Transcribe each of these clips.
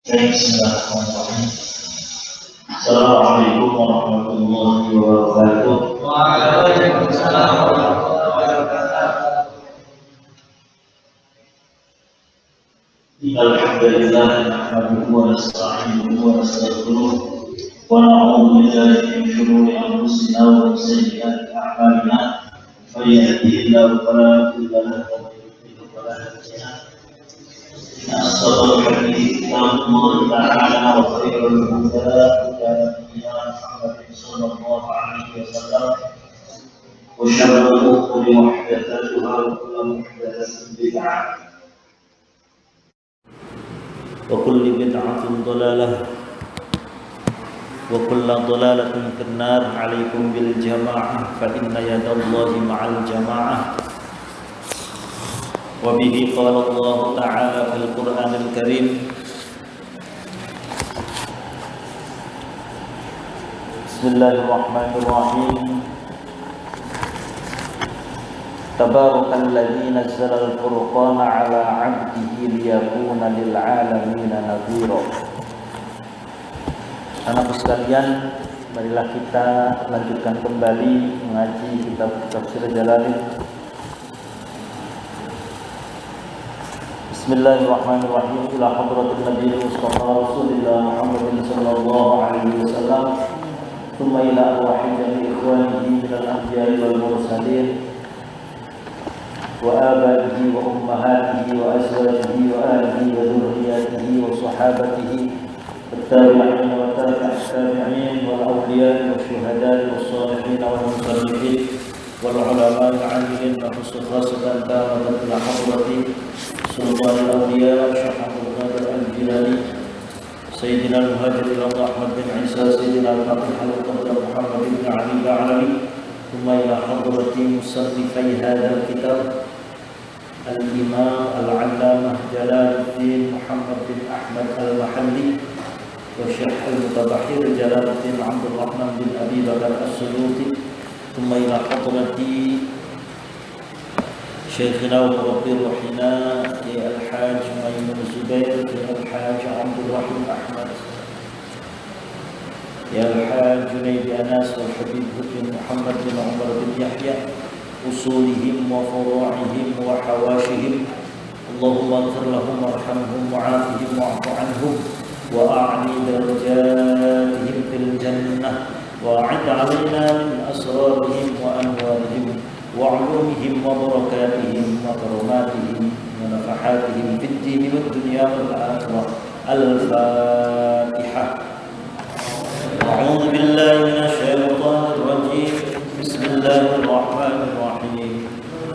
Bismillahirrahmanirrahim. Assalamualaikum warahmatullahi wabarakatuh. Waalaikumsalam warahmatullahi wabarakatuh. Alhamdulillah nahmaduhu wa nasta'inuhu wa nastaghfiruh wa na'udzu billahi min shururi anfusina wa min sayyiati a'malina. May yahdihillahu fala mudilla lahu wa may yudlil fala hadiya lahu. أصدق الحديث كتاب الله تعالى وخير الهدى هدى نبينا محمد صلى الله عليه وسلم وشر الأمور محدثاتها وكل محدثة بدعة وكل بدعة ضلالة وكل ضلالة في النار. عليكم بالجماعة فإن يد الله مع الجماعة. وبه قال الله تعالى في القرآن الكريم: بسم الله الرحمن الرحيم. تبارك الذي نزل الفرقان على عبده ليكون للعالمين نذيرا. Anak sekalian, marilah kita lanjutkan kembali mengaji kitab Tafsir Jalalain. Bismillahirrahmanirrahim. Ila hadratin Nabi Mustafa Rasulullah Muhammad sallallahu alaihi wasallam. Thumma ila arwahi jami ikhwanihi minal anbiya'i wal mursalin wa abaihi wa ummahatihi wa azwajihi wa ahlihi wa dhurriyyatihi wa sahabatihi والتابعين وتابع التابعين والأولياء والشهداء والصالحين والمصلحين والعلماء العاملين وخص خاصة تامة إلى حضرة سلطان الأولياء شيخ عبد القادر الجيلاني سيدنا المهاجر الله أحمد بن عيسى سيدنا الفقيه القدر محمد بن علي العلوي ثم إلى حضرة مصنفي هذا الكتاب الإمام العلامة جلال الدين محمد بن أحمد المحلي والشيخ المتبحر جلال الدين عبد الرحمن بن أبي بكر السيوطي ثم إلى حضرة شيخنا ومربي روحنا الحاج ميمون الزبير الحاج عبد الرحيم أحمد يا الحاج جنيد أناس والحبيب بن محمد بن عمر بن يحيى أصولهم وفروعهم وحواشهم اللهم اغفر لهم وارحمهم وعافهم واعف عنهم وأعلي درجاتهم في الجنة وأعد علينا من أسرارهم وأنوارهم وعلومهم وبركاتهم وكراماتهم ونفحاتهم في الدين والدنيا والآخرة. الفاتحة. أعوذ بالله من الشيطان الرجيم. بسم الله الرحمن الرحيم.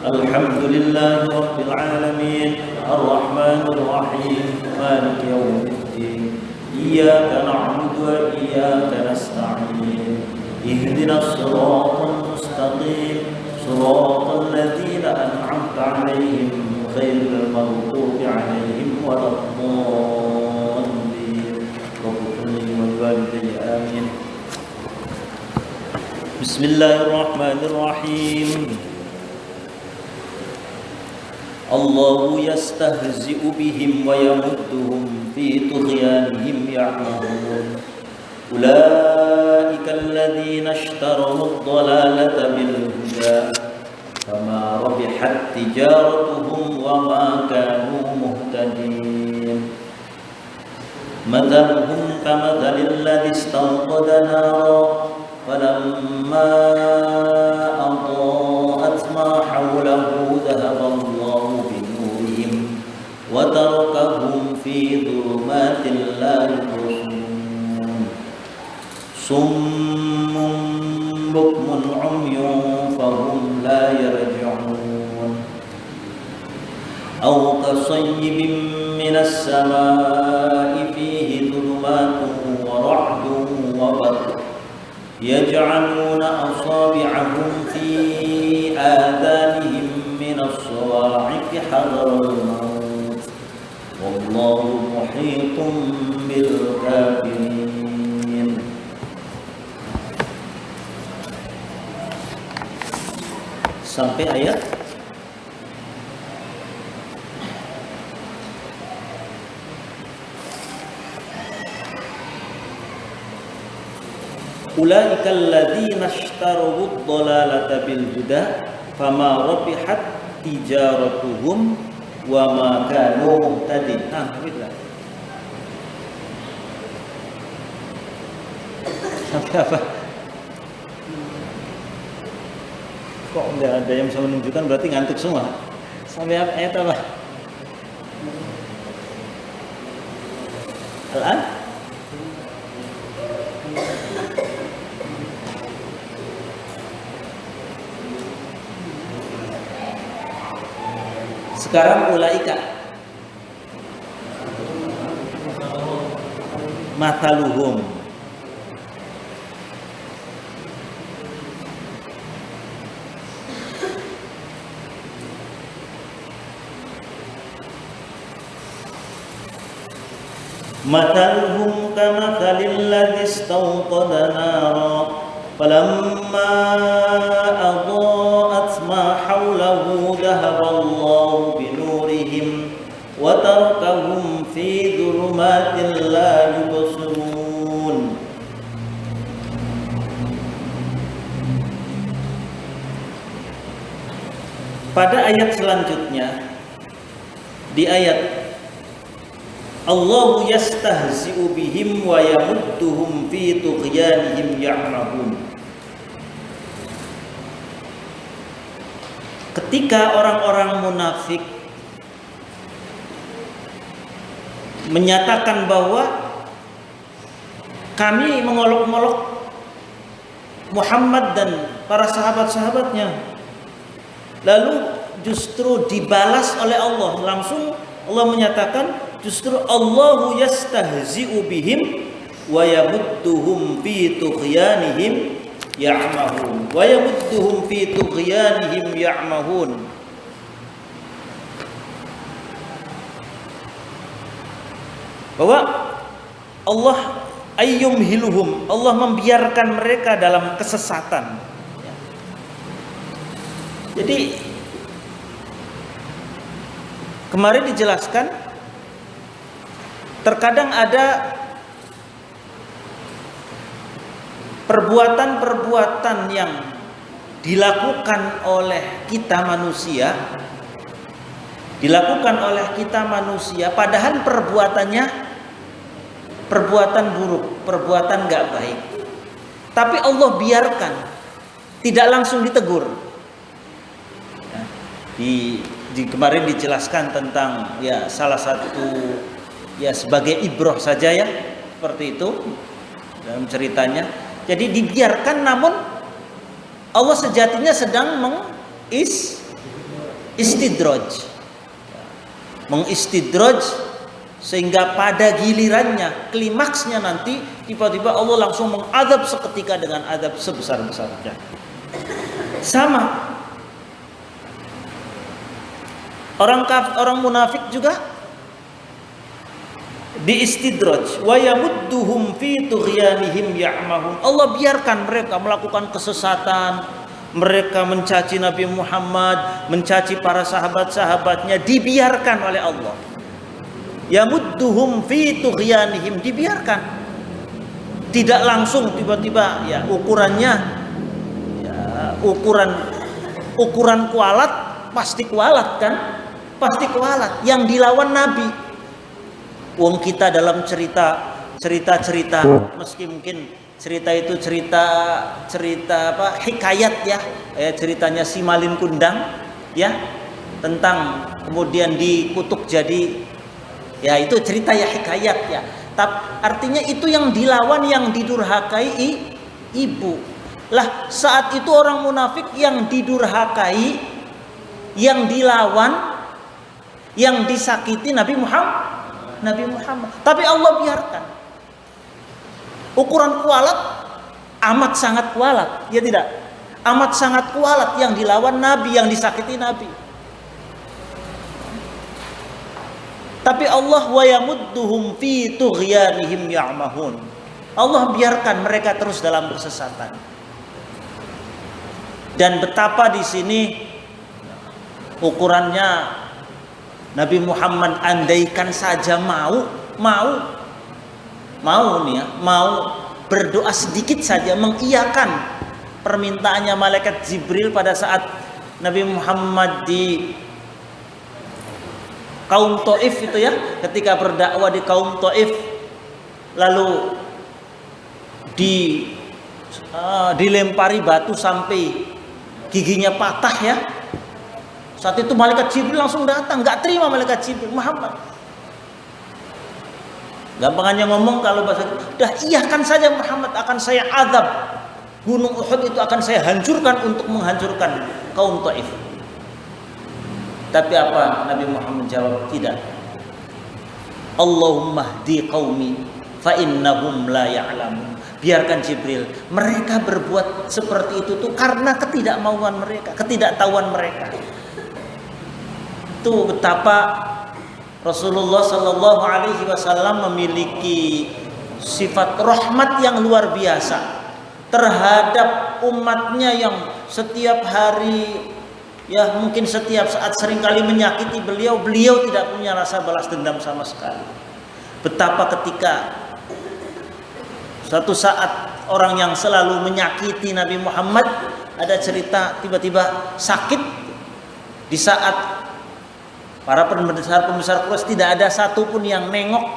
الحمد لله رب العالمين الرحمن الرحيم مالك يوم الدين إياك نعبد وإياك نستعين اهدنا الصراط المستقيم صراط الذين أنعمت عليهم غير المغضوب عليهم ولا الضالين. رب اغفر لي ولوالدي آمين. بسم الله الرحمن الرحيم. الله يستهزئ بهم ويمدهم في طغيانهم يعمهون. أولئك الذين اشتروا الضلالة بالهدى فما ربحت تجارتهم وما كانوا مهتدين. مثلهم كمثل الذي استوقد نارا فلما أضاءت ما حوله ذهب الله بنورهم وتركهم في ظلمات لا يبصرون. صم بكم عمي فهم لا يرجعون. أو كصيب من السماء فيه ظلمات ورعد وبرق يجعلون أصابعهم في آذانهم من الصواعق حذر الموت والله محيط بالكافرين. Sampai ayat ulaikal ladzina ishtarawud dhalalata bil huda fama rabihat tijaratuhum wa ma kanu muhtadin. Gitu. Sampai apa? Kok nggak ada yang bisa menunjukkan, berarti ngantuk semua. Sampai apa, ayat apa? Al-an? Sekarang ulaika mathaluhum. Mathaluhum kamathalil ladzi istawqada nara falamma adaa'at ma hawlahu dhahaballahu binurihim wa tarakahum fi dhulumatin la yubsirun. Pada ayat selanjutnya, di ayat Allahu yastahzi'u bihim wa yamudduhum fi tughyanihim ya'mahun. Ketika orang-orang munafik menyatakan bahwa kami mengolok-olok Muhammad dan para sahabat-sahabatnya, lalu justru dibalas oleh Allah. Langsung Allah menyatakan, justru Allahu yastahzi'u bihim wa yamudduhum fi tughyanihim ya'mahun. Wa yamudduhum fi tughyanihim ya'mahun. Bahwa Allah ayyumhiluhum, Allah membiarkan mereka dalam kesesatan. Jadi kemarin dijelaskan, terkadang ada perbuatan-perbuatan yang dilakukan oleh kita manusia, padahal perbuatannya perbuatan buruk, perbuatan gak baik, tapi Allah biarkan, tidak langsung ditegur. Di kemarin dijelaskan tentang ya salah satu ya sebagai ibrah saja ya, seperti itu dalam ceritanya. Jadi dibiarkan, namun Allah sejatinya sedang mengistidraj, sehingga pada gilirannya, klimaksnya nanti tiba-tiba Allah langsung mengadab seketika dengan adab sebesar-besarnya. Sama orang munafik juga diistidraj, wa yamudduhum fi tughyanihim ya'mahun. Allah biarkan mereka melakukan kesesatan, mereka mencaci Nabi Muhammad, mencaci para sahabat-sahabatnya, dibiarkan oleh Allah. Yamudduhum fi tughyanihim, dibiarkan. Tidak langsung tiba-tiba ya ukurannya ya ukuran kualat, pasti kualat kan? Pasti kualat. Yang dilawan Nabi. Wong kita dalam cerita, meski mungkin cerita itu cerita apa, hikayat ya, ceritanya si Malin Kundang ya, tentang kemudian dikutuk jadi ya, itu cerita ya, hikayat ya. Tapi artinya itu yang dilawan, yang didurhakai ibu. Lah saat itu orang munafik yang didurhakai, yang dilawan, yang disakiti Nabi Muhammad. Tapi Allah biarkan. Ukuran kualat amat sangat kualat, ya tidak? Amat sangat kualat yang dilawan Nabi, yang disakiti Nabi. Tapi Allah wa yamudduhum fi tughyanihim ya'mahun. Allah biarkan mereka terus dalam kesesatan. Dan betapa di sini ukurannya Nabi Muhammad, andaikan saja mau berdoa sedikit saja mengiyakan permintaannya malaikat Jibril pada saat Nabi Muhammad di kaum Taif itu ya, ketika berdakwah di kaum Taif, lalu dilempari batu sampai giginya patah ya. Saat itu malaikat Jibril langsung datang, nggak terima malaikat Jibril, Muhammad. Gampangannya ngomong kalau bahasa, dah iyahkan saja Muhammad, akan saya azab. Gunung Uhud itu akan saya hancurkan untuk menghancurkan kaum Taif. Tapi apa Nabi Muhammad jawab? Tidak. Allahumma hdi qaumi fa innahum la ya'lamun. Biarkan Jibril, mereka berbuat seperti itu tuh karena ketidakmauan mereka, ketidaktahuan mereka. Itu betapa Rasulullah Shallallahu Alaihi Wasallam memiliki sifat rahmat yang luar biasa terhadap umatnya yang setiap hari, ya mungkin setiap saat seringkali menyakiti beliau tidak punya rasa balas dendam sama sekali. Betapa ketika suatu saat orang yang selalu menyakiti Nabi Muhammad, ada cerita tiba-tiba sakit di saat para pembesar Quraisy tidak ada satupun yang menengok,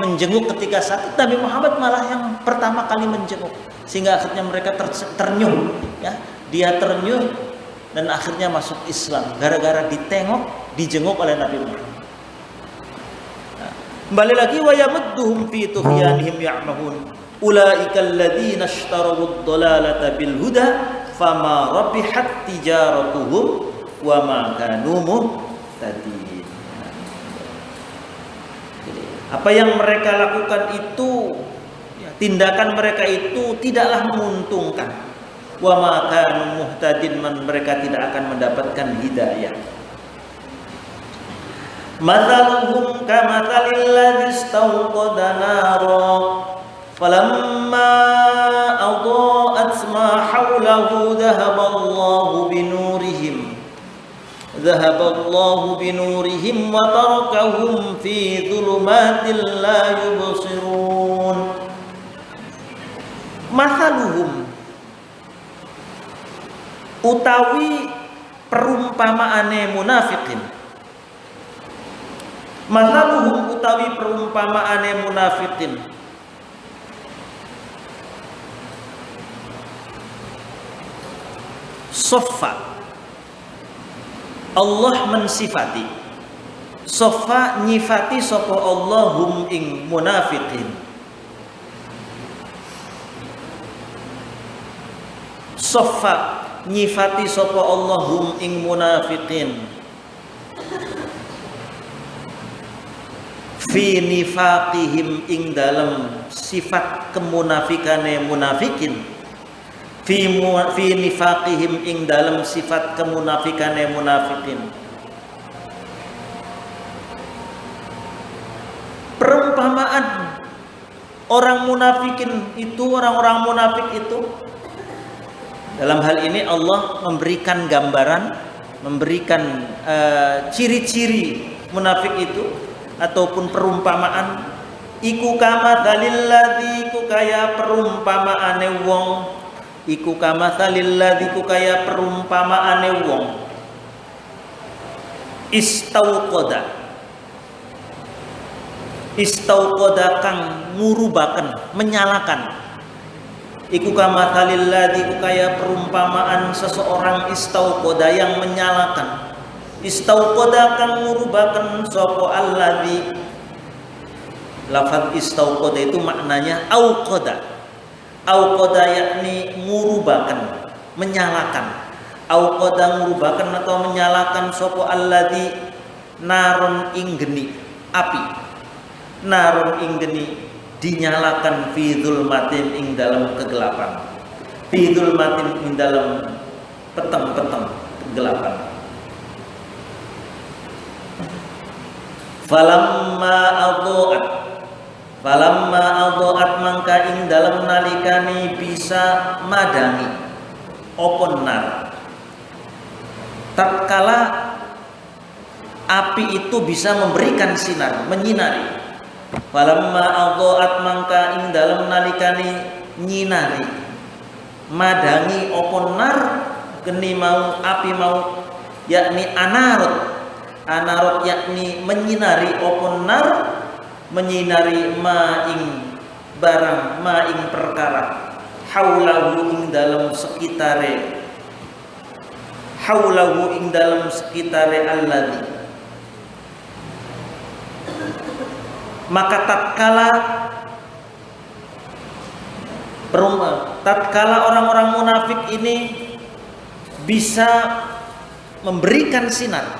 menjenguk ketika sakit. Nabi Muhammad malah yang pertama kali menjenguk, sehingga akhirnya mereka ternyuh, ya. Dia ternyuh dan akhirnya masuk Islam gara-gara ditengok, dijenguk oleh Nabi Muhammad. Nah, kembali lagi, wa yamudduhum fi tughyanihim ya'mahun. Ulaikal ladzina ishtaraw ad-dhalalata bil huda fama rabihat tijaratuhum wa ma kanu muhtadin. Apa yang mereka lakukan itu, ya, tindakan mereka itu tidaklah menguntungkan. Wa ma kanu muhtadin, mereka tidak akan mendapatkan hidayah. Mathaluhum kamathalil ladzi istawqada nara falamma adaa'at ma hawlahu dhahaballahu binurihim wa tarakahum fi dhulumatin la yubsirun. Mathaluhum utawi perumpamaane munafikin. Mathaluhum utawi perumpamaane munafikin. Soffa, Allah mensifati, sofa nyifati sapa Allahum ing munafiqin. Sofa nyifati sapa Allahum ing munafiqin. Fi nifaqihim ing dalam sifat kemunafikane munafikin. Fi nifaqihim ing dalam sifat kemunafikane munafikin. Perumpamaan orang munafikin itu, orang-orang munafik itu, dalam hal ini Allah memberikan gambaran, memberikan ciri-ciri munafik itu ataupun perumpamaan. Iku kama dalil ladzi ku kaya perumpamaane wong. Iku kamathalil ladzi ku kaya perumpamaane wong istauqada kang ngurubaken, menyalakan. Iku kamathalil ladzi ku kaya perumpamaan seseorang istauqada yang menyalakan. Istauqada kang ngurubaken sapa alladzi. Lafaz istauqada itu maknanya auqada. Auqada yakni ngurubakan, menyalakan. Auqada ngurubakan atau menyalakan sapa alladzi naron ing geni, api. Naron ing geni dinyalakan fi dzulmatin ing dalam kegelapan. Fi dzulmatin ing dalam peteng-peteng kegelapan. Falamma adaat mangka ing dalam nalikani bisa madangi opon nar. Tatkala api itu bisa memberikan sinar, menyinari. Falamma adha'at mangka ing dalem nalikane nyinari madangi apa nar geni mau api mau yakni anarot yakni menyinari apa nar menyinari ma ing barang ma ing perkara haulahu ing dalam sekitare alladzi maka tatkala orang-orang munafik ini bisa memberikan sinar.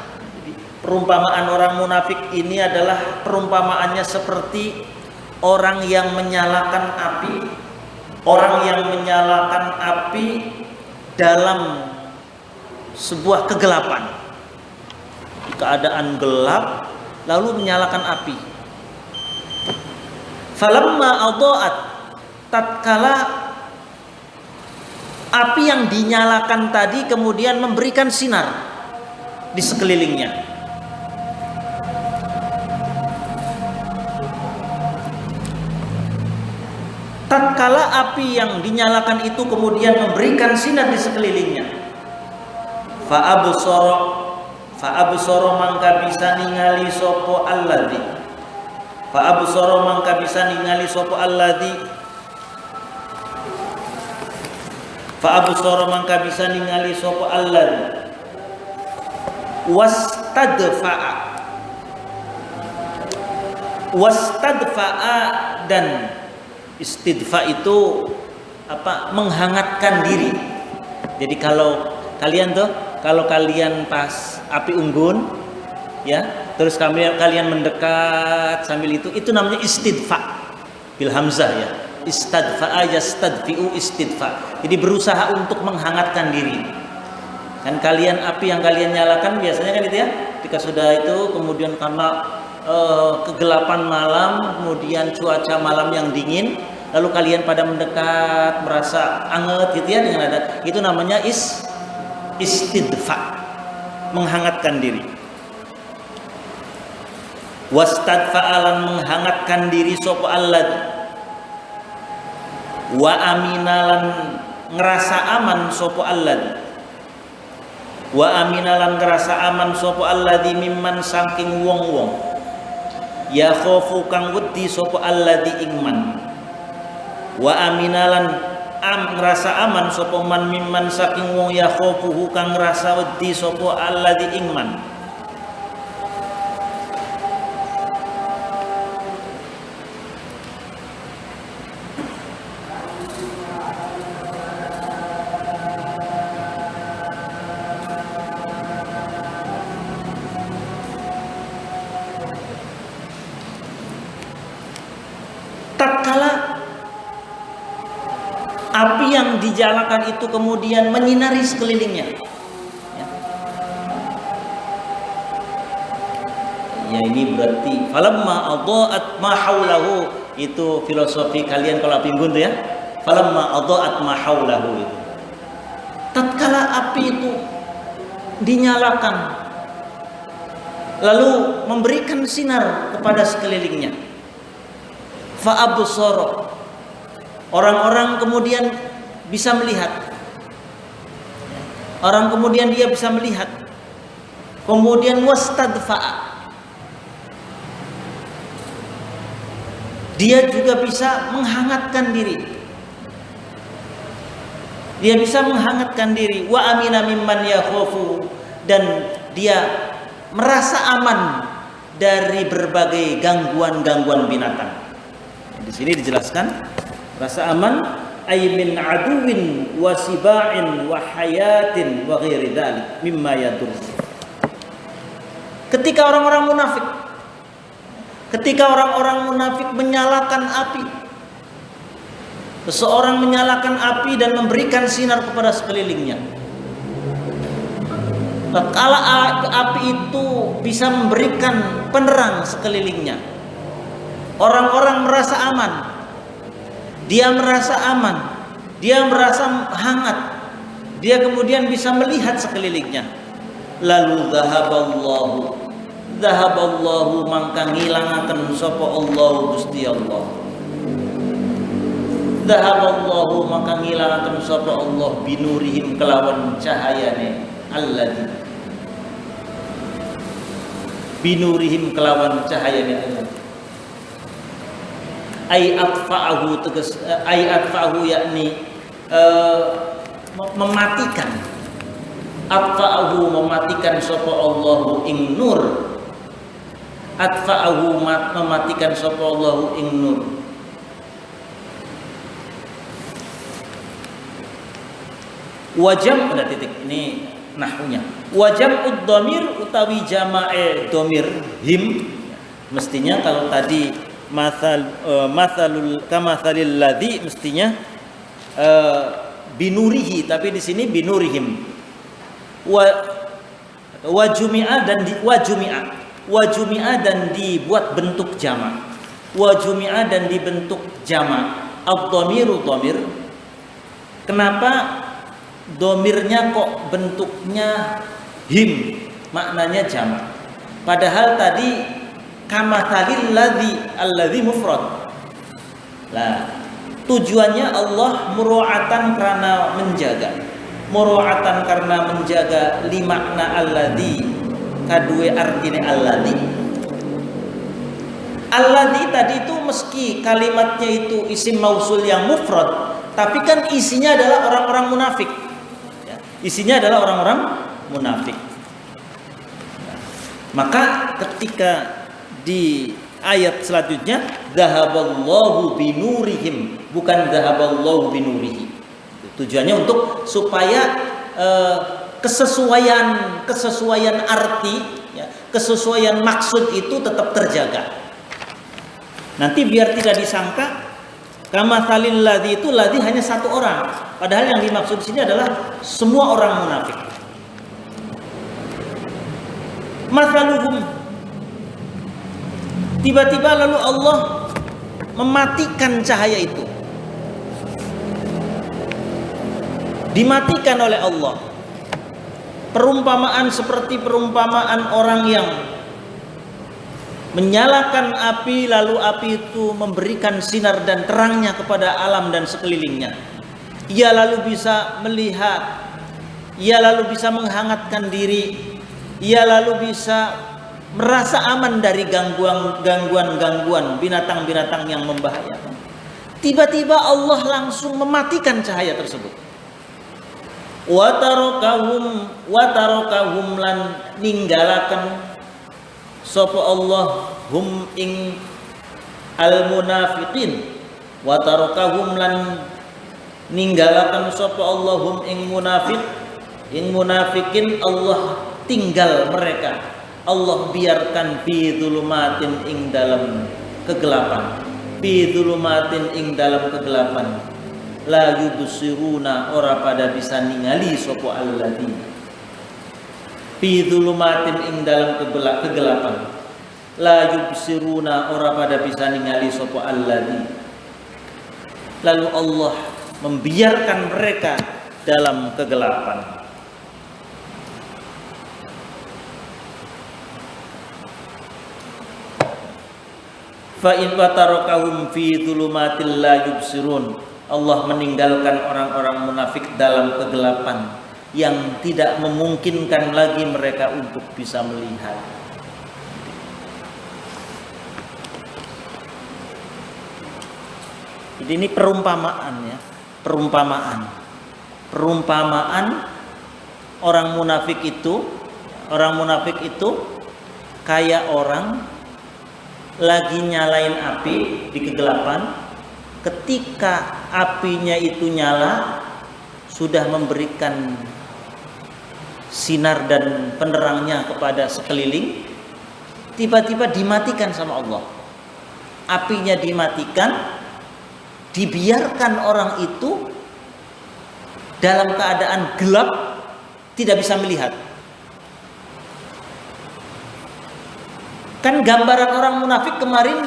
Perumpamaan orang munafik ini adalah perumpamaannya seperti orang yang menyalakan api dalam sebuah kegelapan. Keadaan gelap lalu menyalakan api. Falamma adha'at, tatkala api yang dinyalakan tadi kemudian memberikan sinar di sekelilingnya. Tatkala api yang dinyalakan itu kemudian memberikan sinar di sekelilingnya, fa'absara mangka bisa ningali sapa alladzi wastadfa'a dan istidfa itu menghangatkan diri. Jadi kalau kalian pas api unggun ya, terus kalian mendekat sambil itu namanya istidfa bil hamzah ya. Istadfa'a yastadfi'u istidfa. Jadi berusaha untuk menghangatkan diri. Kan kalian api yang kalian nyalakan biasanya kan itu ya, ketika sudah itu kemudian karena kegelapan malam, kemudian cuaca malam yang dingin, lalu kalian pada mendekat merasa anget gitu ya dengan ada itu namanya istidfa, menghangatkan diri. Wastadfa'alan menghangatkan diri sapa alladzi wa aminalan ngerasa aman sapa alladzi mimman saking wong-wong ya khofu kang wedi sapa alladzi ingman wa aminalan ngerasa aman sapa man mimman saking wong ya khofuhu kang ngerasa wedi sapa alladzi ingman. Tatkala api yang dijalakan itu kemudian menyinari sekelilingnya ya ini berarti falamma adha'at ma haulahu, itu filosofi kalian kalau api unggun tuh ya, falamma adha'at ma haulahu itu. Tatkala api itu dinyalakan lalu memberikan sinar kepada sekelilingnya, fa'absara, orang-orang kemudian bisa melihat. Orang kemudian dia bisa melihat. Kemudian wastadfa'a, dia juga bisa menghangatkan diri. Dia bisa menghangatkan diri. Wa amina mimman yakhafu, dan dia merasa aman dari berbagai gangguan-gangguan binatang. Di sini dijelaskan rasa aman ay min aduwin wa siba'in wa hayatin wa ghairi dzalik mimma yadur. Ketika orang-orang munafik menyalakan api, seseorang menyalakan api dan memberikan sinar kepada sekelilingnya, tatkala api itu bisa memberikan penerang sekelilingnya, orang-orang merasa aman. Dia merasa aman, dia merasa hangat, dia kemudian bisa melihat sekelilingnya. Lalu dhahaballahu Zahaballahu mangka ngilangaken sapa Allah Gusti Allah. Zahaballahu mangka ngilangaken sapa Allah binurihim kelawan cahayane alladzi. Binurihim kelawan cahayane Allah. Ai atfa'ahu tegas ai atfa'ahu yakni mematikan. Atfa'ahu mematikan sapa Allahu ing nur. Atfa'ahu mematikan sapa Allahu ing nur. Wajam ada titik ini nahwunya. Wajam'ud dhamir utawi jama'e dhamir him, mestinya kalau tadi mathalul kamathalil ladzi mestinya binurihi, tapi di sini binurihim. Wa jumi'a dan dibuat bentuk jama'. Wa jumi'a dan dibentuk jama'. Ad-dhamiru dhamir. Kenapa dhamirnya kok bentuknya him, maknanya jama'? Padahal tadi kamathalil alladzi mufrad. Lah, tujuannya Allah muru'atan karena menjaga. Muru'atan karena menjaga li makna alladzi kadue artine alladzi. Alladzi tadi itu meski kalimatnya itu isim mausul yang mufrad, tapi kan isinya adalah orang-orang munafik. Ya, isinya adalah orang-orang munafik. Maka ketika di ayat selanjutnya zahaballahu binurihim, bukan zahaballahu binurihi. Tujuannya untuk supaya kesesuaian arti, ya, kesesuaian maksud itu tetap terjaga. Nanti biar tidak disangka kamathalil ladzi itu ladzi hanya satu orang, padahal yang dimaksud di sini adalah semua orang munafik. Mathaluhum, tiba-tiba lalu Allah mematikan cahaya itu. Dimatikan oleh Allah. Perumpamaan seperti perumpamaan orang yang menyalakan api, lalu api itu memberikan sinar dan terangnya kepada alam dan sekelilingnya. Ia lalu bisa melihat, ia lalu bisa menghangatkan diri, ia lalu bisa merasa aman dari gangguan binatang-binatang yang membahayakan. Tiba-tiba Allah langsung mematikan cahaya tersebut. Wa tarakahum lan ninggalaken sapa Allah hum ing al munafiqin. Wa tarakahum lan ninggalaken sapa Allah hum ing munafikin, Allah tinggal mereka, Allah biarkan fi dzulumatin ing dalam kegelapan, fi dzulumatin ing dalam kegelapan. La yubsiruna ora pada bisa ningali sapa alladzi fi dzulumatin ing dalam kegelapan. La yubsiruna ora pada bisa ningali sapa alladzi. Lalu Allah membiarkan mereka dalam kegelapan. Fa in watarakahum fi dzulumatil la yubsirun. Allah meninggalkan orang-orang munafik dalam kegelapan yang tidak memungkinkan lagi mereka untuk bisa melihat. Jadi ini perumpamaan ya, perumpamaan orang munafik itu kayak orang lagi nyalain api di kegelapan. Ketika apinya itu nyala, sudah memberikan sinar dan penerangnya kepada sekeliling, tiba-tiba dimatikan sama Allah. Apinya dimatikan, dibiarkan orang itu dalam keadaan gelap, tidak bisa melihat. Kan gambaran orang munafik kemarin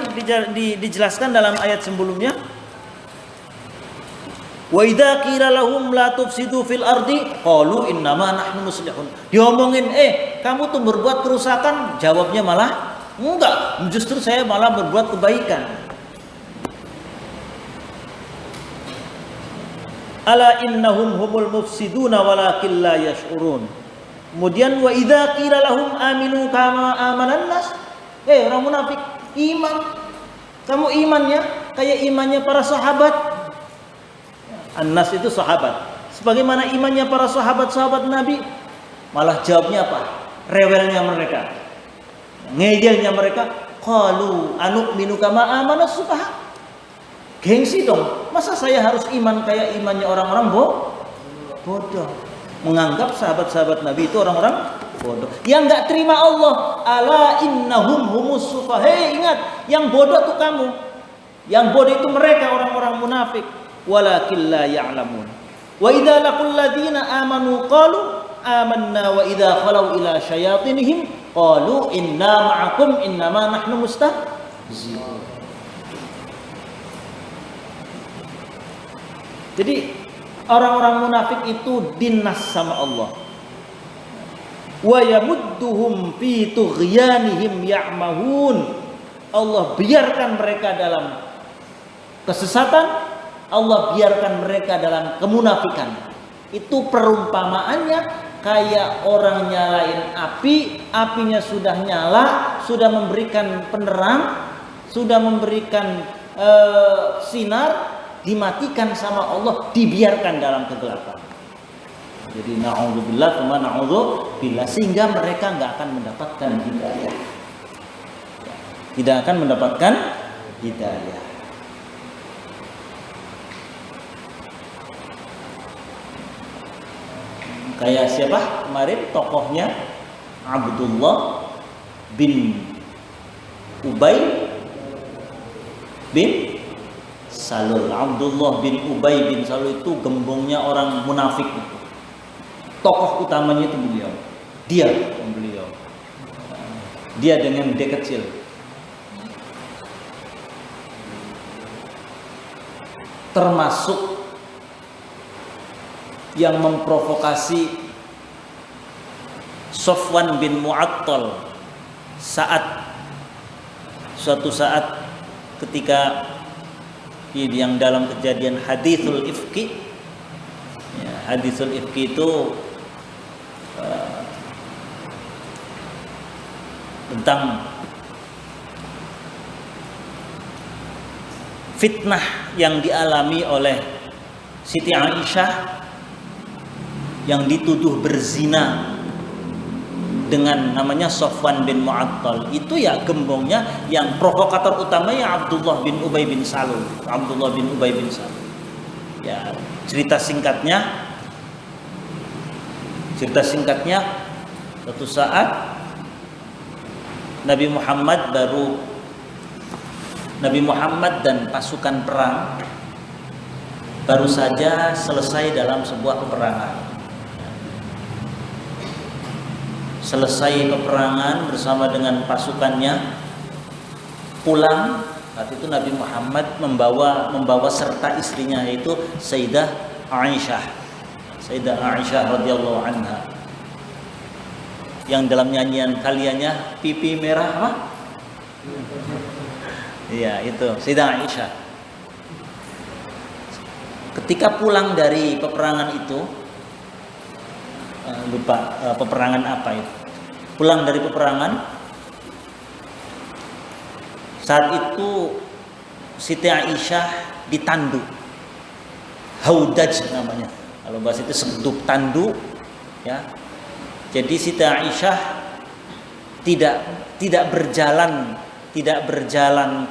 dijelaskan dalam ayat sebelumnya. Wa idza qila lahum la tufsidu fil ardi qalu innama nahnu muslihun. Diomongin, kamu tuh berbuat kerusakan, jawabnya malah enggak, justru saya malah berbuat kebaikan. Ala innahum humul mufsiduna walakin la yash'urun. Kemudian wa idza qila lahum aminu kama amanan nas. Orang munafik, iman. Kamu imannya kayak imannya para sahabat. An-nas itu sahabat. Sebagaimana imannya para sahabat-sahabat Nabi, malah jawabnya apa? Rewelnya mereka, ngejelnya mereka. Qalu anu'minu kama amanas sufaha. Gengsi dong. Masa saya harus iman kayak imannya orang-orang bodoh? Menganggap sahabat-sahabat Nabi itu orang-orang bodoh. Yang enggak terima Allah. Ala innahum humus sufaha. Ingat, yang bodoh itu kamu. Yang bodoh itu mereka, orang-orang munafik. Walakin la ya'lamun. Wa idza laqul ladzina amanu qalu amanna wa idza khalau ila syayatinihim qalu inna ma'akum innama nahnu mustahzi'un. Jadi orang-orang munafik itu dinas sama Allah. Wa yamudduhum fi tughyanihim ya'mahun. Allah biarkan mereka dalam kesesatan, Allah biarkan mereka dalam kemunafikan. Itu perumpamaannya kayak orang nyalain api, apinya sudah nyala, sudah memberikan penerang, sudah memberikan sinar, dimatikan sama Allah, dibiarkan dalam kegelapan. Jadi na'udzubillah wa na'udzubillah, sehingga mereka nggak akan mendapatkan hidayah. Tidak akan mendapatkan hidayah. Kayak siapa kemarin tokohnya, Abdullah bin Ubay bin Salul. Abdullah bin Ubay bin Salul itu gembongnya orang munafik. Tokoh utamanya itu beliau. Dia dengan D kecil. Termasuk yang memprovokasi Sofwan bin Mu'attal suatu saat ketika yang dalam kejadian haditsul ifki. Haditsul ifki itu tentang fitnah yang dialami oleh Siti Aisyah yang dituduh berzina dengan namanya Sofwan bin Mu'attal. Itu ya gembongnya, yang provokator utamanya Abdullah bin Ubay bin Salul. Ya, cerita singkatnya suatu saat Nabi Muhammad dan pasukan perang baru saja selesai dalam sebuah peperangan. Selesai peperangan bersama dengan pasukannya, pulang. Saat itu Nabi Muhammad membawa serta istrinya, yaitu Sayyidah Aisyah radhiyallahu anha, yang dalam nyanyian kaliannya pipi merah apa? Iya, itu Sayyidah Aisyah. Ketika pulang dari peperangan itu, lupa peperangan apa itu. Pulang dari peperangan, saat itu Siti Aisyah ditandu, haudaj namanya. Kalau bahasa itu sedup tandu, ya. Jadi Siti Aisyah tidak berjalan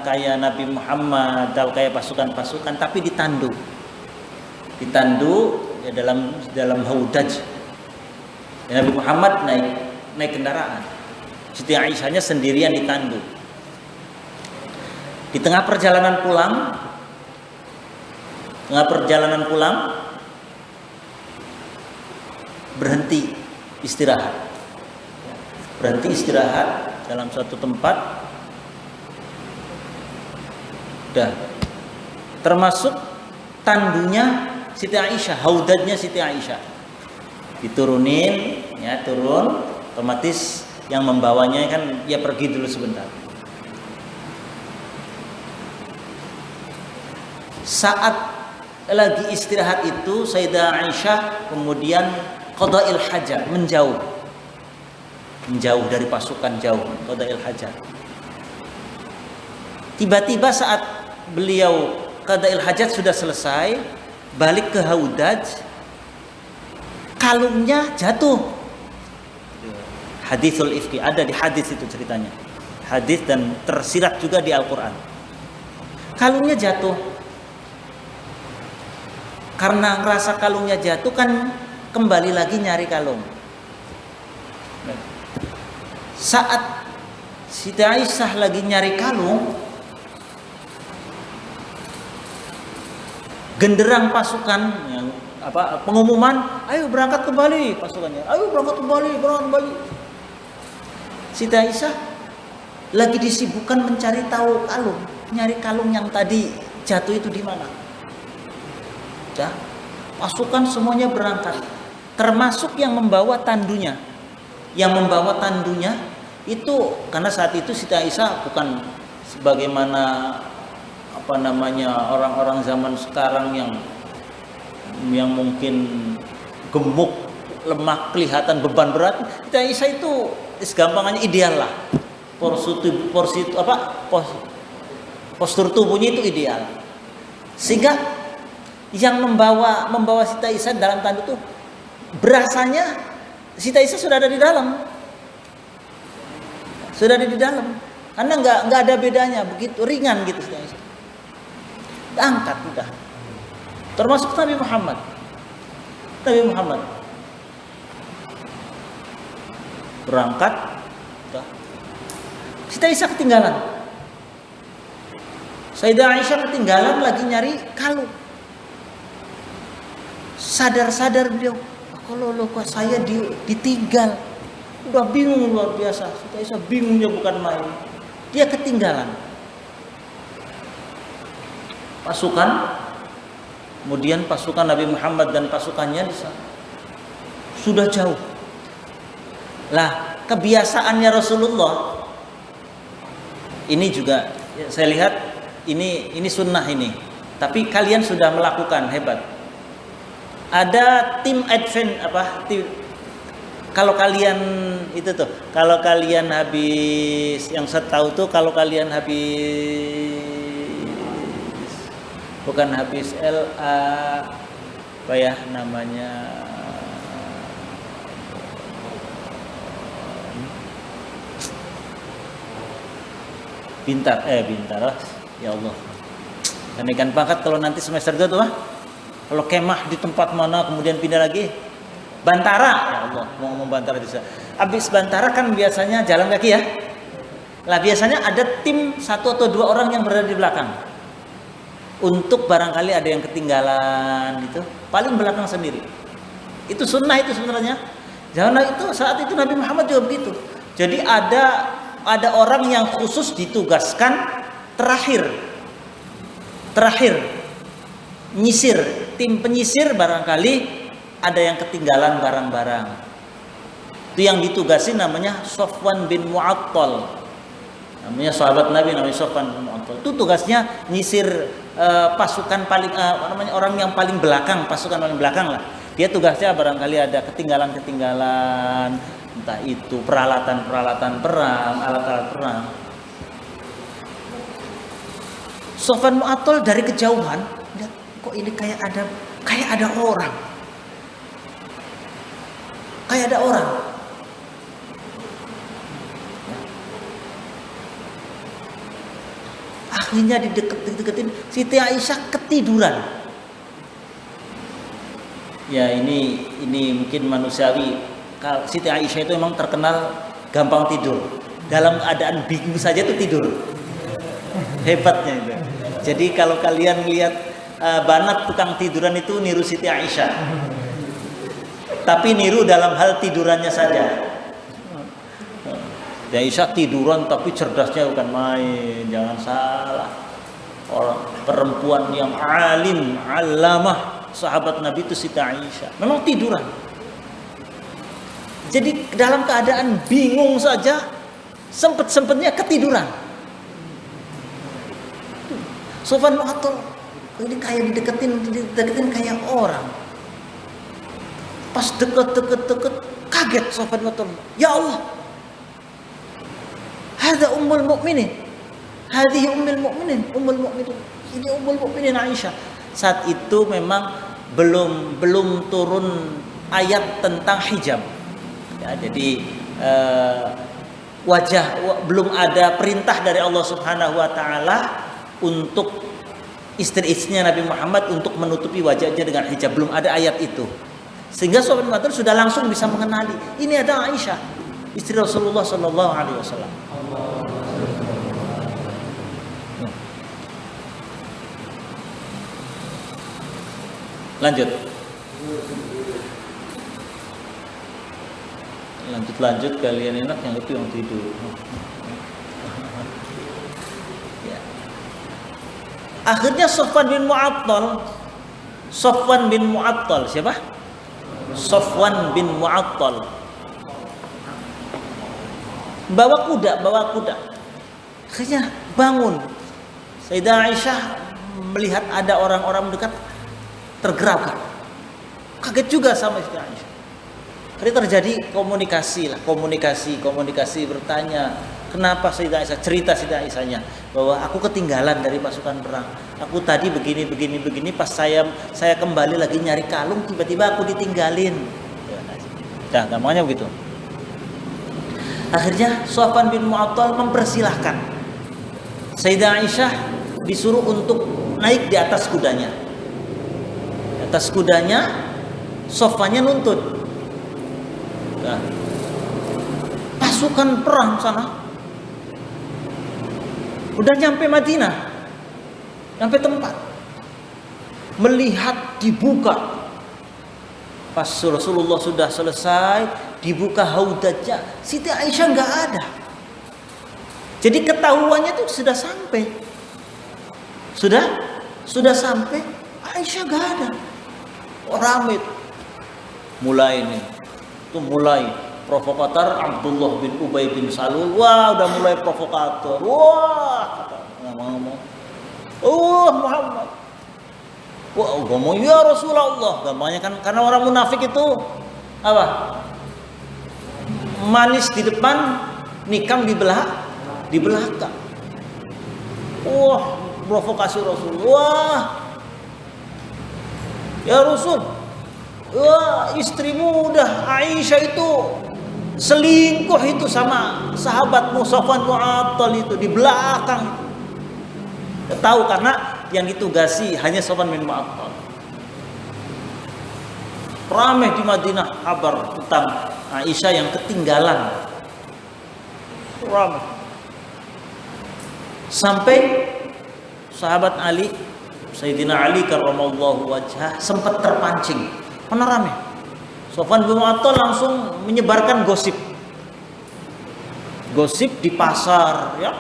kayak Nabi Muhammad atau kayak pasukan-pasukan, tapi ditandu ya, dalam haudaj. Ya, Nabi Muhammad naik kendaraan, Siti Aisyahnya sendirian ditandu. Di tengah perjalanan pulang berhenti istirahat dalam suatu tempat. Termasuk tandunya Siti Aisyah, haudadnya Siti Aisyah. Diturunin, ya turun, otomatis yang membawanya kan dia pergi dulu sebentar. Saat lagi istirahat itu Sayyidah Aisyah kemudian qada'il hajat, menjauh dari pasukan, jauh qada'il hajat. Tiba-tiba saat beliau qada'il hajat sudah selesai, balik ke haudaj, kalungnya jatuh. Haditsul ifki, ada di hadis itu ceritanya. Hadis dan tersirat juga di Al-Qur'an. Kalungnya jatuh. Karena ngerasa kalungnya jatuh kan kembali lagi nyari kalung. Saat Siti Aisyah lagi nyari kalung, genderang pasukan yang pengumuman, ayo berangkat kembali pasukannya, ayo berangkat kembali. Siti Aisyah lagi disibukkan mencari tahu kalung, nyari kalung yang tadi jatuh itu di mana. Ya, pasukan semuanya berangkat, termasuk yang membawa tandunya. Yang membawa tandunya itu karena saat itu Siti Aisyah bukan sebagaimana orang-orang zaman sekarang yang mungkin gemuk, lemah, kelihatan beban berat. Siti Aisyah itu segampangannya ideal lah. Postur tubuhnya itu ideal. Sehingga yang membawa Siti Aisyah dalam tandu itu berasanya Siti Aisyah sudah ada di dalam. Karena nggak ada bedanya, begitu ringan gitu Siti Aisyah. Angkat udah. Termasuk Nabi Muhammad. Berangkat, udah. Siti Aisyah ketinggalan. Sayyidah Aisyah ketinggalan lagi nyari kalung. Sadar beliau, kalau kok saya ditinggal. Udah bingung luar biasa. Siti Aisyah bingungnya bukan main. Dia ketinggalan. Kemudian pasukan Nabi Muhammad dan pasukannya di sana sudah jauh. Lah, kebiasaannya Rasulullah ini juga saya lihat ini sunnah ini. Tapi kalian sudah melakukan, hebat. Ada tim advent kalau kalian itu tuh, kalau kalian habis yang saya tahu tuh, kalau kalian habis bukan habis LA namanya Bintar ya Allah, kenaikan pangkat kalau nanti semester 2 tuh kalau kemah di tempat mana kemudian pindah lagi Bantara, ya Allah, mau ngomong Bantara bisa. Habis Bantara kan biasanya jalan kaki ya. Lah biasanya ada tim 1 atau 2 orang yang berada di belakang. Untuk barangkali ada yang ketinggalan gitu, paling belakang sendiri. Itu sunnah itu sebenarnya. Jangan itu saat itu Nabi Muhammad juga begitu. Jadi ada orang yang khusus ditugaskan terakhir nyisir, tim penyisir barangkali ada yang ketinggalan barang-barang. Itu yang ditugasi namanya Sofwan bin Mu'attal. Namanya sahabat Nabi namanya Sofwan bin Mu'attal. Itu tugasnya nyisir pasukan paling orang yang paling belakang, pasukan paling belakang lah. Dia tugasnya barangkali ada ketinggalan, entah itu peralatan perang, alat-alat perang. Sofwan Mu'attal dari kejauhan lihat kok ini kayak ada orang. Kayak ada orang. Akhirnya dideketin, Siti Aisyah ketiduran. Ya ini mungkin manusiawi. Siti Aisyah itu memang terkenal gampang tidur. Dalam keadaan bingung saja tuh tidur. Hebatnya itu. Jadi kalau kalian lihat Banat tukang tiduran itu niru Siti Aisyah. Tapi niru dalam hal tidurannya saja. Aisyah tiduran tapi cerdasnya bukan main, jangan salah. Orang perempuan yang alim, alamah, sahabat Nabi itu Siti Aisyah. Memang tiduran. Jadi dalam keadaan bingung saja, sempet-sempetnya ketiduran. Sofwan bin Mu'attal ini kayak dideketin kayak orang. Pas deket, kaget Sofwan bin Mu'attal. Ya Allah, hada ummul mu'minin, hadihi ummul mu'minin, ini ummul mu'minin Aisyah. Saat itu memang belum turun ayat tentang hijab. Ya, jadi belum ada perintah dari Allah Subhanahu wa taala untuk istri-istrinya Nabi Muhammad untuk menutupi wajahnya dengan hijab. Belum ada ayat itu. Sehingga Sofwan bin Mu'attal sudah langsung bisa mengenali ini ada Aisyah, istri Rasulullah sallallahu alaihi wasallam. Lanjut kalian enak yang itu yang tidur. Ya. Akhirnya Sofwan bin Mu'attal siapa? Sofwan bin Mu'attal bawa kuda. Akhirnya bangun. Sayyidah Aisyah melihat ada orang-orang dekat, tergerak, kaget juga sama Sayyidah Aisyah. Akhirnya terjadi komunikasi bertanya, kenapa Sayyidah Aisyah, cerita Sayyidah Aisyahnya bahwa aku ketinggalan dari pasukan perang. Aku tadi begini, pas saya kembali lagi nyari kalung, tiba-tiba aku ditinggalin. Nah, namanya begitu. Akhirnya Sofwan bin Mu'attal mempersilahkan Sayyidah Aisyah disuruh untuk naik di atas kudanya. Di atas kudanya Sofwannya nuntut. Nah, pasukan perang sana udah nyampe Madinah, nyampe tempat, melihat dibuka. Pas Rasulullah sudah selesai, dibuka haudajnya, Siti Aisyah nggak ada. Jadi ketahuannya tuh sudah sampai, sudah sampai, Aisyah nggak ada. Orang itu mulai provokator Abdullah bin Ubay bin Salul. Wah, udah mulai provokator. Wah, ngomong. Oh Muhammad. Wah, ngomong ya Rasulullah. Gampangnya kan karena orang munafik itu apa? Manis di depan, nikam di belakang. Wah, provokasi Rasul. Wah, ya Rasul. Wah, istrimu udah Aisyah itu selingkuh itu sama sahabatmu Sofwan bin Mu'attal itu di belakang. Tahu karena yang ditugasi hanya Sofwan bin Mu'attal. Ramai di Madinah kabar tentang Aisyah yang ketinggalan. Ramai. Sampai sahabat Ali, Sayyidina Ali karramallahu wajhah sempat terpancing. Mana rame? Sofwan bin Mu'attal langsung menyebarkan gosip di pasar, ya,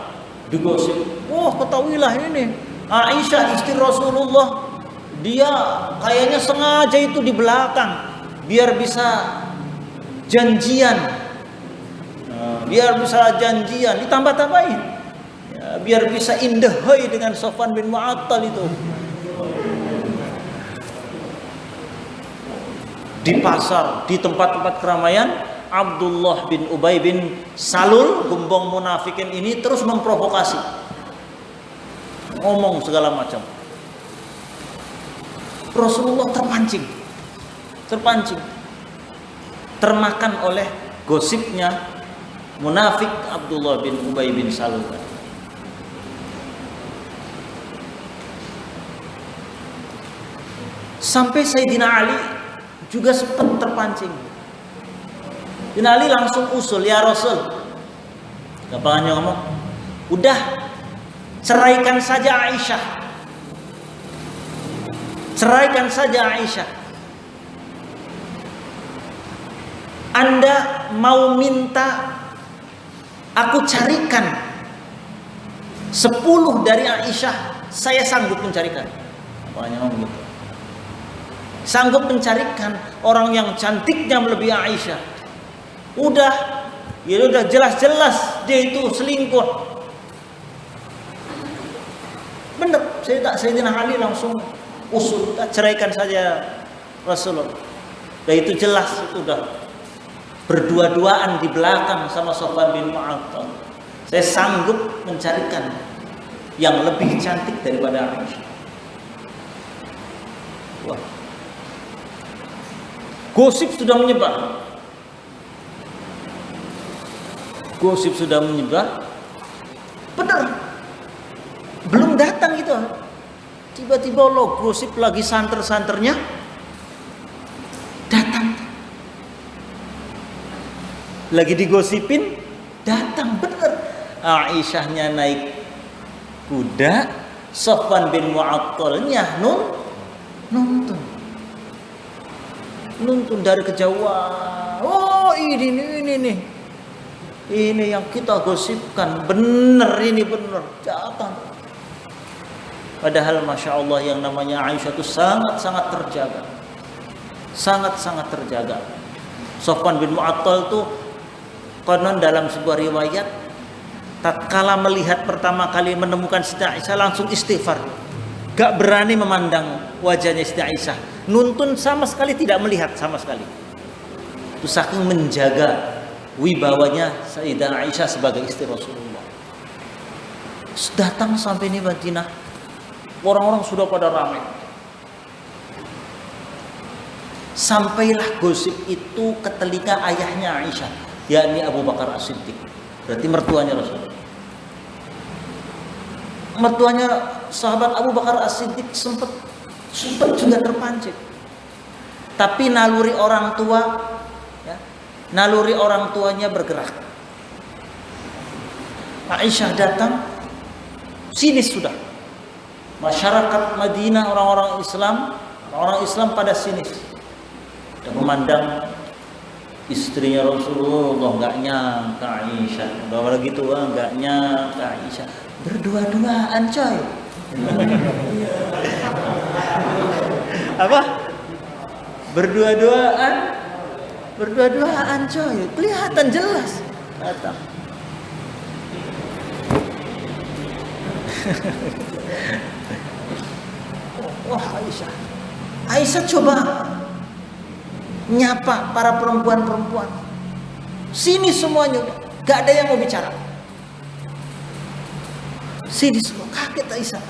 digosip. Wah, ketahuilah ini Aisyah istri Rasulullah, dia kayaknya sengaja itu di belakang biar bisa janjian, ditambah-tambahin, ya, biar bisa indahai dengan Sofwan bin Mu'attal itu. Di pasar, di tempat-tempat keramaian, Abdullah bin Ubay bin Salul, gembong munafikin ini terus memprovokasi, ngomong segala macam. Rasulullah terpancing, termakan oleh gosipnya munafik Abdullah bin Ubay bin Salul. Sampai Sayyidina Ali juga sempat terpancing. Sayyidina Ali langsung usul, ya Rasul, gampangnya ngomong, udah ceraikan saja Aisyah. Anda mau minta aku carikan 10 dari Aisyah, saya sanggup mencarikan. Gampangnya ngomong gitu. sanggup mencarikan orang yang cantiknya melebihi Aisyah. Udah jelas-jelas dia itu selingkuh. Bener, Sayyidina Ali langsung usul, ceraikan saja Rasulullah. Dan itu jelas, itu udah berdua-duaan di belakang sama Sofwan bin Mu'attal. Saya sanggup mencarikan yang lebih cantik daripada Aisyah. Wah. Gosip sudah menyebar. Benar. Belum datang itu. Tiba-tiba lo gosip lagi santer-santernya datang. Lagi digosipin datang, benar. Aisyahnya naik kuda, Sofwan bin Mu'attalnya nonton dari kejauhan. Oh, ini yang kita gosipkan, bener datang. Padahal Masya Allah yang namanya Aisyah itu sangat-sangat terjaga. Sofwan bin Mu'attal itu konon dalam sebuah riwayat, tatkala melihat pertama kali menemukan Siti Aisyah langsung istighfar, gak berani memandang wajahnya Siti Aisyah, nuntun sama sekali, tidak melihat sama sekali. Itu saking menjaga wibawanya Sayyidah Aisyah sebagai istri Rasulullah. Datang sampai di Madinah, orang-orang sudah pada ramai. Sampailah gosip itu ke telinga ayahnya Aisyah, yakni Abu Bakar As-Siddiq. Berarti mertuanya Rasulullah. Mertuanya sahabat Abu Bakar As-Siddiq sempat juga terpancing. Tapi naluri orang tuanya bergerak. Aisyah datang, sinis sudah. Masyarakat Madinah, orang Islam pada sinis. Dan memandang istrinya Rasulullah, nggak nyangka Aisyah. Udah gitu, nggak nyangka Aisyah. Berdua-duaan coy. Apa? Berdua-duaan coy. Kelihatan jelas. Datang. Wah, Aisyah coba nyapa para perempuan. Sini semuanya, gak ada yang mau bicara. Sini semua, kaget Aisyah.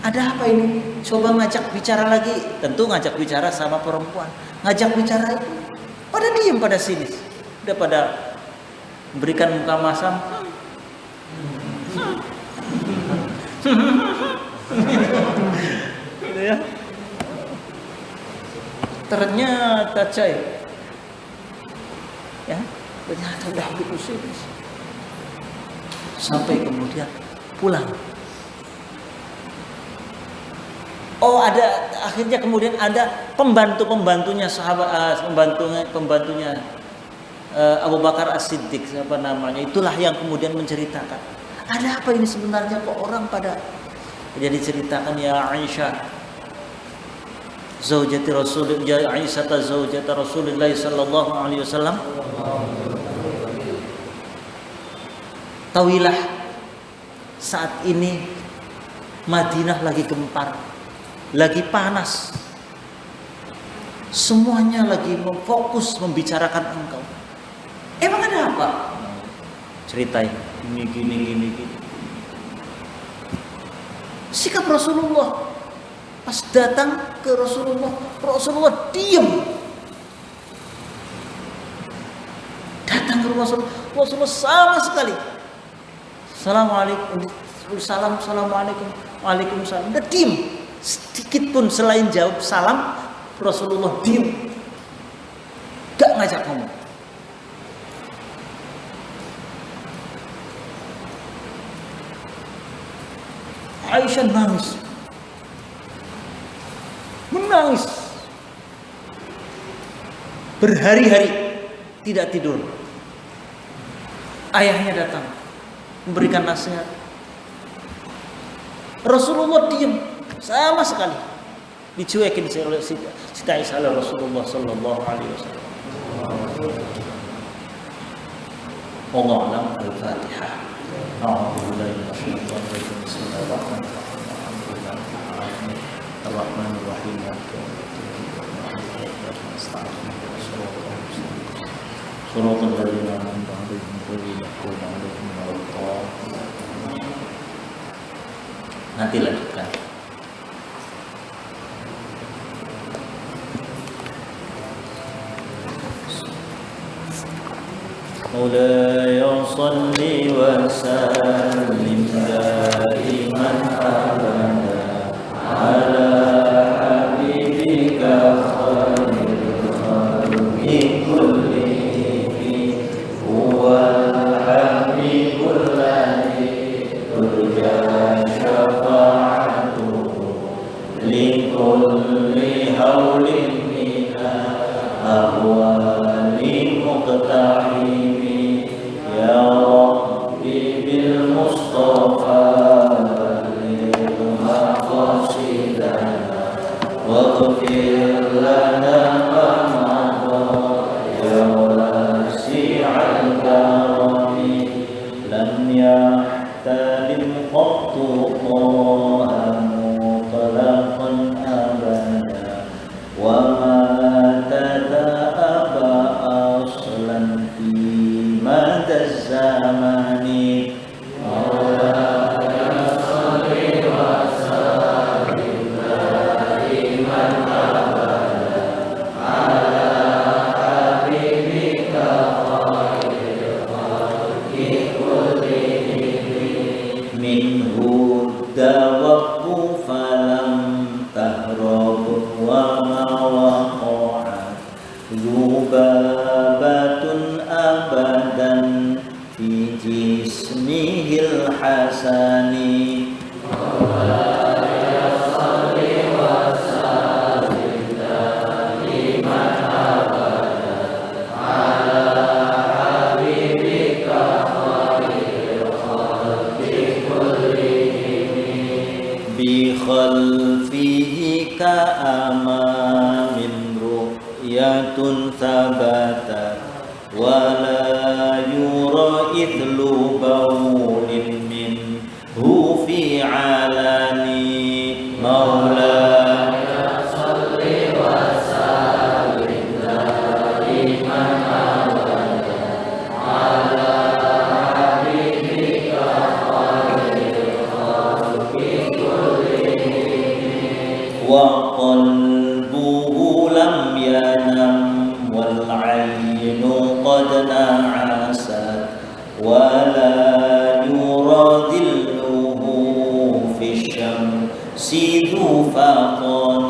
Ada apa ini? Coba ngajak bicara lagi. Tentu ngajak bicara sama perempuan. Ngajak bicara itu pada diem, pada sini. Udah pada memberikan muka masam. Gitu ya. Ternyata coy, ya, ternyata udah begitu serius. Sampai kemudian pulang. Oh, akhirnya kemudian ada pembantunya sahabat, pembantunya Abu Bakar As-Siddiq, siapa namanya? Itulah yang kemudian menceritakan. Ada apa ini sebenarnya, kok orang pada jadi ceritakan, ya Aisyah zaujati Rasulullah, Aisyah zaujati Rasulullah sallallahu alaihi wasallam, tahuilah saat ini Madinah lagi gempar, lagi panas, semuanya lagi fokus membicarakan engkau. Emang ada apa? Ceritain gini. Sikap Rasulullah pas datang ke Rasulullah diam. Datang ke rumah Rasulullah sama sekali. Assalamualaikum, assalamualaikum, waalaikumsalam. Udah diam. Sedikit pun selain jawab salam, Rasulullah diam. Gak ngajak ngomong. Aisyah menangis berhari-hari tidak tidur. Ayahnya datang memberikan nasihat. Rasulullah diam sama sekali, dicuekin oleh Siti Aisyah oleh Rasulullah sallallahu alaihi wasallam. Wallahu a'lam. Al-Fatihah. A'udzu billahi minasyaitonir rajim. Bismillahirrahmanirrahim. Ar-Rahmanir Rahim. Shiratal ladzina an'amta 'alaihim ghairil maghdubi 'alaihim waladdallin. Nanti lanjutkan. مولاي صل وسلم دائما أبدا على حبيبك خير الخلق كلهم هو الحبيب الذي ترجى شفاعته لكل هول من الأهوال مقتحم يا ربي بالمصطفى بلغ مقاصدنا واغفر لنا ما مضى يا واسع الكرم لم يحتلم قط طه مطلقا أبدا وما تتأبى أصلا في مدى الزمان مولاي صل وسلم دائما أبدا على حبيبك خير الخلق كلهم منه الدواب فلم تهرب وما وقعت ذبابة أبدا في جسمه الحسن مولاي صل وسلم دائما أبدا على حبيبك خير الخلق كلهم بخلفه كأمام رؤية ثبتت ولا يرى إثل بول منه في علن مولاي صل وسلم دائما أبدا على حبيبك خير الخلق كلهم وقلبه لم ينم والعين قد نعست ولا يرى ظله في الشمس ذو فطن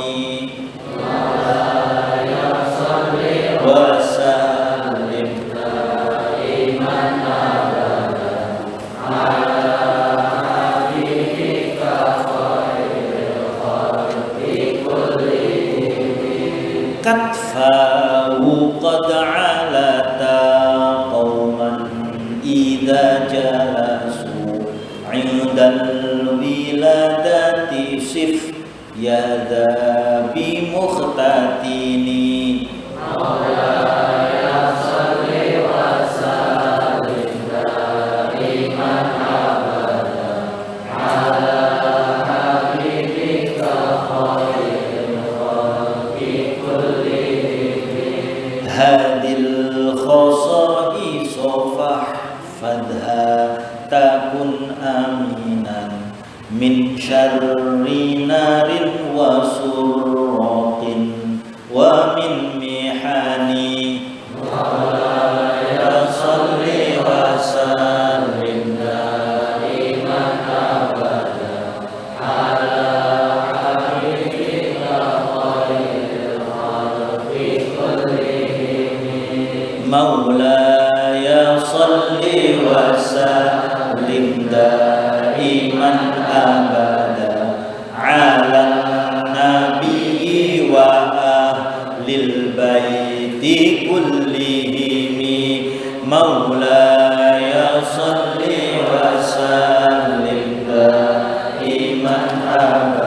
مولاي صل وسلم دائما أبدا على حبيبك خير الخلق كلهم كتفاه قد علتا قوما إذا جلسوا عند الولادة صف يدا بمختتن مولاي صل وسلم دائما أبدا على حبيبك خير الخلق كلهم هذه الخصائص فاحفظها تكن أمينا من شر نار وسراق ومن محن مولاي صل وسلم دائما أبدا على حبيبك خير الخلق كلهم مولاي صل وسلم دائما أبدا على النبي وأهل البيت كلهم مولاي صل وسلم دائما أبدا